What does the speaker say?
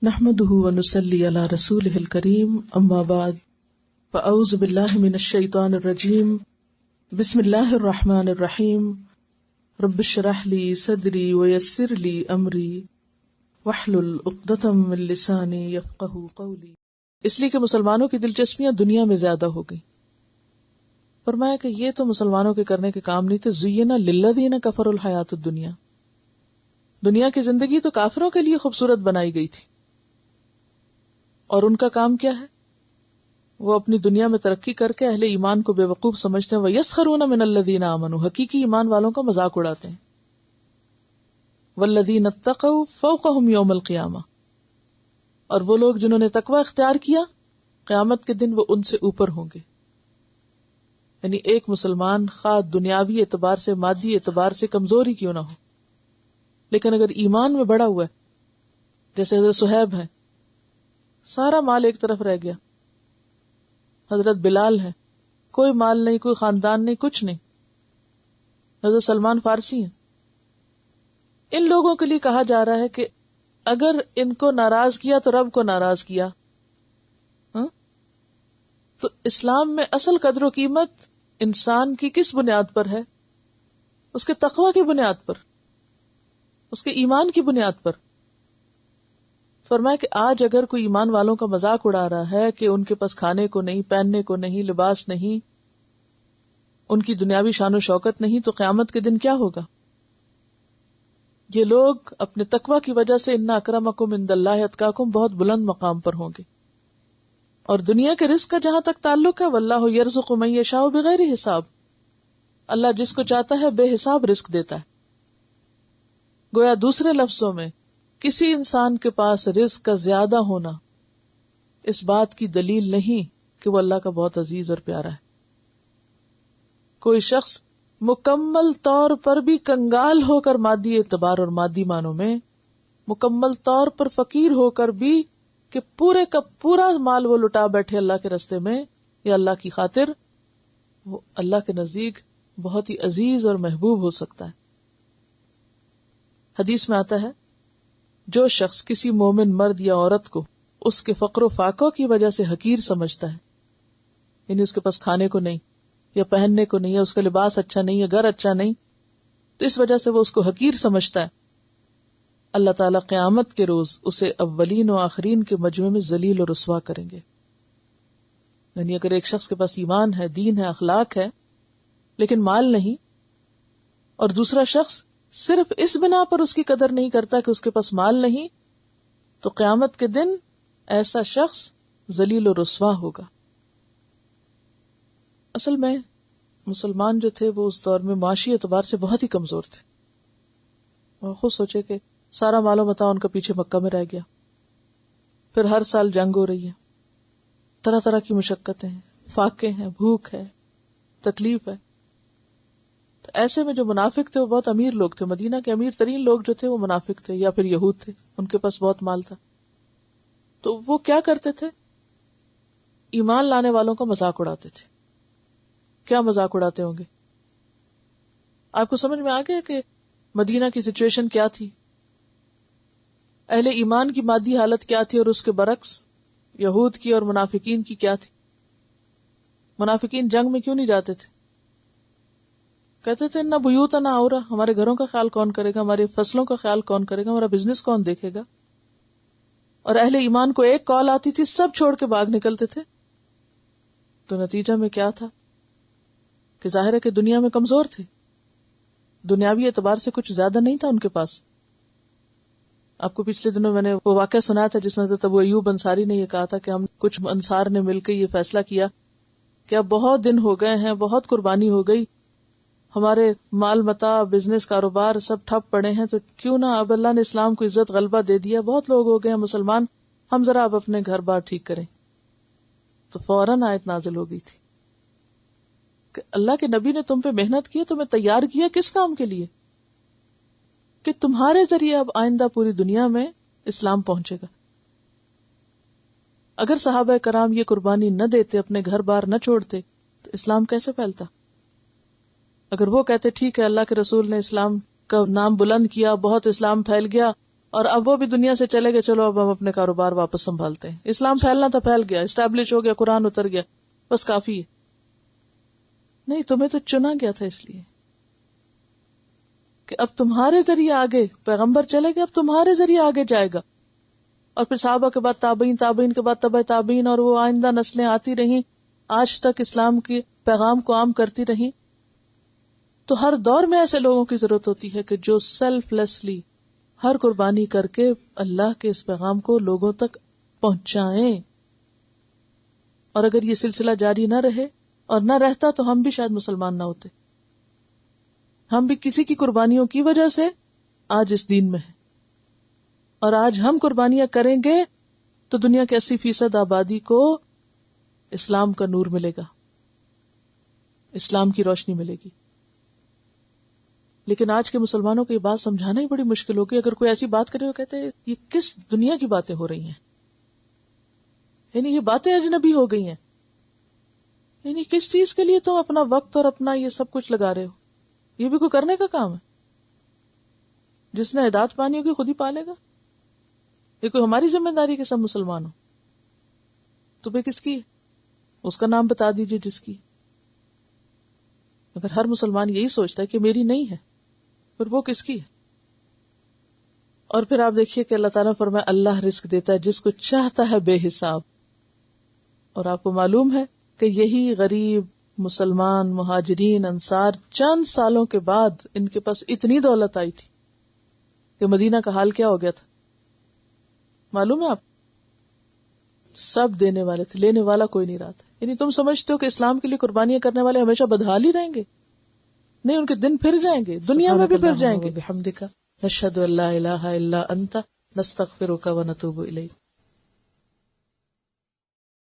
نحمده ونصلي على رسوله الكريم اما بعد فاعوذ بالله من الشيطان الرجيم بسم الله الرحمن الرحيم رب اشرح لي صدري ويسر لي امري واحلل عقدة من لساني يفقهوا قولي. اس لیے کہ مسلمانوں کی دلچسپیاں دنیا میں زیادہ ہو گئی. فرمایا کہ یہ تو مسلمانوں کے کرنے کے کام نہیں تھے. زینا للذین کفروا الحیات الدنیا، دنیا کی زندگی تو کافروں کے لیے خوبصورت بنائی گئی تھی، اور ان کا کام کیا ہے؟ وہ اپنی دنیا میں ترقی کر کے اہل ایمان کو بے وقوف سمجھتے ہیں. وَيَسْخَرُونَ مِنَ الَّذِينَ آمَنُوا، حقیقی ایمان والوں کا مذاق اڑاتے ہیں. وَالَّذِينَ اتَّقَوْا فَوْقَهُمْ يَوْمَ الْقِيَامَةِ، اور وہ لوگ جنہوں نے تقوی اختیار کیا قیامت کے دن وہ ان سے اوپر ہوں گے. یعنی ایک مسلمان خواہ دنیاوی اعتبار سے مادی اعتبار سے کمزوری کیوں نہ ہو، لیکن اگر ایمان میں بڑا ہوا ہے، جیسے حضرت صہیب ہے، سارا مال ایک طرف رہ گیا. حضرت بلال ہے، کوئی مال نہیں، کوئی خاندان نہیں، کچھ نہیں. حضرت سلمان فارسی ہیں. ان لوگوں کے لیے کہا جا رہا ہے کہ اگر ان کو ناراض کیا تو رب کو ناراض کیا. تو اسلام میں اصل قدر و قیمت انسان کی کس بنیاد پر ہے؟ اس کے تقوی کی بنیاد پر، اس کے ایمان کی بنیاد پر. فرمایا کہ آج اگر کوئی ایمان والوں کا مذاق اڑا رہا ہے کہ ان کے پاس کھانے کو نہیں، پہننے کو نہیں، لباس نہیں، ان کی دنیاوی شان و شوکت نہیں، تو قیامت کے دن کیا ہوگا؟ یہ لوگ اپنے تقوی کی وجہ سے ان اکرمکم عند اللہ اتقاکم بہت بلند مقام پر ہوں گے. اور دنیا کے رزق کا جہاں تک تعلق ہے، واللہ یرزق من یشاء بغیر حساب، اللہ جس کو چاہتا ہے بے حساب رزق دیتا ہے. گویا دوسرے لفظوں میں کسی انسان کے پاس رزق کا زیادہ ہونا اس بات کی دلیل نہیں کہ وہ اللہ کا بہت عزیز اور پیارا ہے. کوئی شخص مکمل طور پر بھی کنگال ہو کر مادی اعتبار اور مادی معنوں میں، مکمل طور پر فقیر ہو کر بھی کہ پورے کا پورا مال وہ لٹا بیٹھے اللہ کے راستے میں یا اللہ کی خاطر، وہ اللہ کے نزدیک بہت ہی عزیز اور محبوب ہو سکتا ہے. حدیث میں آتا ہے جو شخص کسی مومن مرد یا عورت کو اس کے فقر و فاقہ کی وجہ سے حقیر سمجھتا ہے، یعنی اس کے پاس کھانے کو نہیں یا پہننے کو نہیں، یا اس کا لباس اچھا نہیں، یا گھر اچھا نہیں، تو اس وجہ سے وہ اس کو حقیر سمجھتا ہے، اللہ تعالیٰ قیامت کے روز اسے اولین و آخرین کے مجمع میں ذلیل و رسوا کریں گے. یعنی اگر ایک شخص کے پاس ایمان ہے، دین ہے، اخلاق ہے، لیکن مال نہیں، اور دوسرا شخص صرف اس بنا پر اس کی قدر نہیں کرتا کہ اس کے پاس مال نہیں، تو قیامت کے دن ایسا شخص ذلیل و رسوا ہوگا. اصل میں مسلمان جو تھے وہ اس دور میں معاشی اعتبار سے بہت ہی کمزور تھے. اور خود سوچے کہ سارا مال و متاع ان کا پیچھے مکہ میں رہ گیا، پھر ہر سال جنگ ہو رہی ہے، طرح طرح کی مشقتیں ہیں، فاقے ہیں، بھوک ہے، تکلیف ہے. تو ایسے میں جو منافق تھے وہ بہت امیر لوگ تھے. مدینہ کے امیر ترین لوگ جو تھے وہ منافق تھے یا پھر یہود تھے، ان کے پاس بہت مال تھا. تو وہ کیا کرتے تھے؟ ایمان لانے والوں کا مذاق اڑاتے تھے. کیا مذاق اڑاتے ہوں گے؟ آپ کو سمجھ میں آ گیا کہ مدینہ کی سچویشن کیا تھی، اہل ایمان کی مادی حالت کیا تھی، اور اس کے برعکس یہود کی اور منافقین کی کیا تھی. منافقین جنگ میں کیوں نہیں جاتے تھے؟ کہتے تھے نہ بیوتنا عورہ، ہمارے گھروں کا خیال کون کرے گا، ہماری فصلوں کا خیال کون کرے گا، ہمارا بزنس کون دیکھے گا. اور اہل ایمان کو ایک کال آتی تھی سب چھوڑ کے بھاگ نکلتے تھے. تو نتیجہ میں کیا تھا کہ ظاہر ہے کہ دنیا میں کمزور تھے، دنیاوی اعتبار سے کچھ زیادہ نہیں تھا ان کے پاس. آپ کو پچھلے دنوں میں نے وہ واقعہ سنایا تھا جس میں حضرت ابو ایوب انصاری نے یہ کہا تھا کہ ہم کچھ انصار نے مل کے یہ فیصلہ کیا کہ اب بہت دن ہو گئے ہیں، بہت قربانی ہو گئی، ہمارے مال متاع، بزنس، کاروبار سب ٹھپ پڑے ہیں، تو کیوں نہ اب اللہ نے اسلام کو عزت غلبہ دے دیا، بہت لوگ ہو گئے ہیں مسلمان، ہم ذرا اب اپنے گھر بار ٹھیک کریں. تو فوراً آیت نازل ہو گئی تھی کہ اللہ کے نبی نے تم پہ محنت کی، تمہیں تیار کیا کس کام کے لیے؟ کہ تمہارے ذریعے اب آئندہ پوری دنیا میں اسلام پہنچے گا. اگر صحابہ کرام یہ قربانی نہ دیتے، اپنے گھر بار نہ چھوڑتے، تو اسلام کیسے پھیلتا؟ اگر وہ کہتے ٹھیک ہے اللہ کے رسول نے اسلام کا نام بلند کیا، بہت اسلام پھیل گیا اور اب وہ بھی دنیا سے چلے گئے، چلو اب ہم اپنے کاروبار واپس سنبھالتے ہیں. اسلام پھیلنا تھا پھیل گیا، اسٹیبلش ہو گیا، قرآن اتر گیا، بس کافی ہے. نہیں، تمہیں تو چنا گیا تھا اس لیے کہ اب تمہارے ذریعے آگے پیغمبر چلے گئے، اب تمہارے ذریعے آگے جائے گا. اور پھر صحابہ کے بعد تابعین، تابعین کے بعد تبع تابعین، اور وہ آئندہ نسلیں آتی رہیں، آج تک اسلام کے پیغام کو عام کرتی رہیں. تو ہر دور میں ایسے لوگوں کی ضرورت ہوتی ہے کہ جو سیلف لیسلی ہر قربانی کر کے اللہ کے اس پیغام کو لوگوں تک پہنچائیں. اور اگر یہ سلسلہ جاری نہ رہے اور نہ رہتا تو ہم بھی شاید مسلمان نہ ہوتے. ہم بھی کسی کی قربانیوں کی وجہ سے آج اس دین میں ہیں، اور آج ہم قربانیاں کریں گے تو دنیا کے 80% آبادی کو اسلام کا نور ملے گا، اسلام کی روشنی ملے گی. لیکن آج کے مسلمانوں کو یہ بات سمجھانا ہی بڑی مشکل ہوگی. اگر کوئی ایسی بات کرے وہ کہتے ہیں یہ کس دنیا کی باتیں ہو رہی ہیں، یعنی یہ باتیں اجنبی ہو گئی ہیں، یعنی کس چیز کے لیے تم اپنا وقت اور اپنا یہ سب کچھ لگا رہے ہو؟ یہ بھی کوئی کرنے کا کام ہے؟ جس نے ہدایت پانی ہوگی خود ہی پالے گا. یہ کوئی ہماری ذمہ داری کہ سب مسلمان ہو؟ تمہیں کس کی ہے؟ اس کا نام بتا دیجئے جس کی. اگر ہر مسلمان یہی سوچتا ہے کہ میری نہیں ہے، پھر وہ کس کی ہے؟ اور پھر آپ دیکھیے کہ اللہ تعالیٰ فرمائے اللہ رزق دیتا ہے جس کو چاہتا ہے بے حساب. اور آپ کو معلوم ہے کہ یہی غریب مسلمان مہاجرین انصار چند سالوں کے بعد ان کے پاس اتنی دولت آئی تھی کہ مدینہ کا حال کیا ہو گیا تھا معلوم ہے آپ؟ سب دینے والے تھے، لینے والا کوئی نہیں رہا تھا. یعنی تم سمجھتے ہو کہ اسلام کے لیے قربانیاں کرنے والے ہمیشہ بدحال ہی رہیں گے؟ نہیں، ان کے دن پھر جائیں گے، دنیا میں بھی پھر جائیں گے. بحمدک نشہد ان لا الہ الا انت نستغفرک ونتوب الیک.